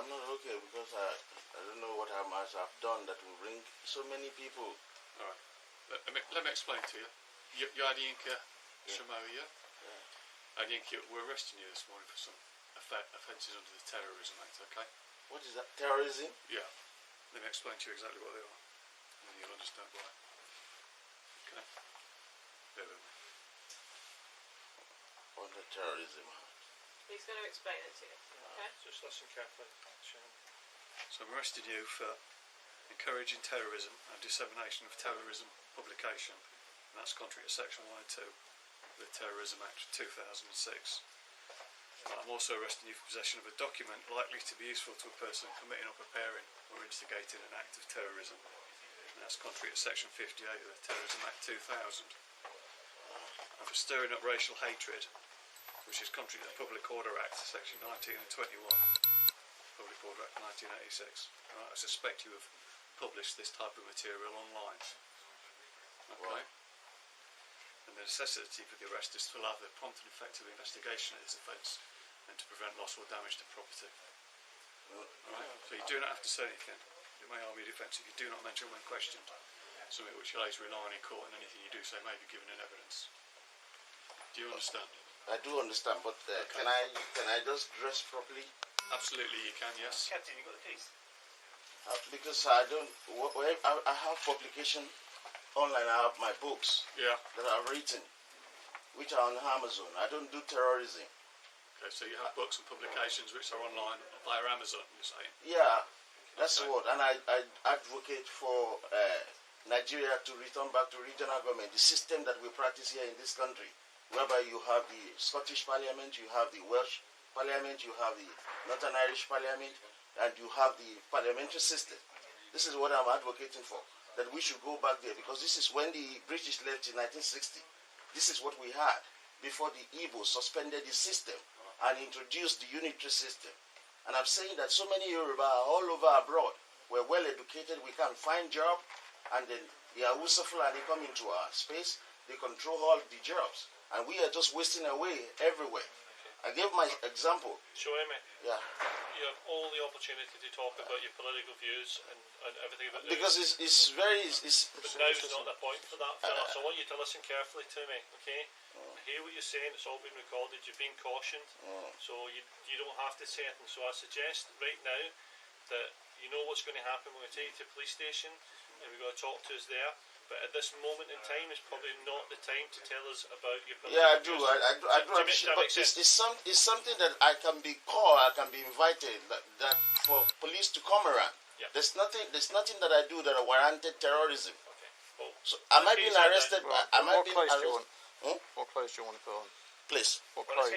I'm not okay because I don't know what I must have done that will bring so many people. All right. Let me explain to you. You're Adeyinka Grandson, yeah? Yeah. Adeyinka, we're arresting you this morning for some offences under the Terrorism Act, okay? What is that? Terrorism? Yeah. Let me explain to you exactly what they are, and then you'll understand why. Okay? Bear with me. Under terrorism. He's going to explain it to you, okay? Just listen carefully, Sharon. So I'm arresting you for encouraging terrorism and dissemination of terrorism publication, and that's contrary to Section 1 and 2 of the Terrorism Act 2006. I'm also arresting you for possession of a document likely to be useful to a person committing or preparing or instigating an act of terrorism, and that's contrary to Section 58 of the Terrorism Act 2000. And for stirring up racial hatred, which is contrary to the Public Order Act, Section 19 and 21, Public Order Act 1986. I suspect you have published this type of material online. Okay? And the necessity for the arrest is to allow the prompt and effective investigation of this offence and to prevent loss or damage to property. Alright? So you do not have to say anything. It may harm your defence if you do not mention when questioned, something which you later rely on in court, and anything you do say may be given in evidence. Do you understand? I do understand, but can I just dress properly? Absolutely, you can. Yes. Captain, you got the keys? Because I don't. I have publication online. I have my books that I've written, which are on Amazon. I don't do terrorism. Okay, so you have books and publications which are online via Amazon, you're saying? Yeah, that's what. And I advocate for Nigeria to return back to regional government, the system that we practice here in this country, whereby you have the Scottish Parliament, you have the Welsh Parliament, you have the Northern Irish Parliament, and you have the parliamentary system. This is what I'm advocating for, that we should go back there, because this is when the British left in 1960. This is what we had before the Igbo suspended the system and introduced the unitary system. And I'm saying that so many Yoruba are all over abroad. We're well educated, we can find job, and then they are useful and they come into our space, they control all the jobs, and we are just wasting away everywhere. I gave my example. Show me. Yeah. You have all the opportunity to talk about your political views and everything about this. Because it's very... But now's not the point for that, fella, so I want you to listen carefully to me, okay? I hear what you're saying, it's all been recorded, you've been cautioned, so you don't have to say anything. So I suggest right now that you know what's going to happen. We're going to take you to the police station and we're going to talk to us there. But at this moment in time, it's probably not the time to tell us about your political Yeah, I do. views. I do appreciate, but it's something that I can be called, I can be invited, that for police to come around. Yeah. There's nothing that I do that warranted terrorism. Okay. Well, So am I being arrested? What clothes do you want? What clothes do you want to put on? Please. What clothes?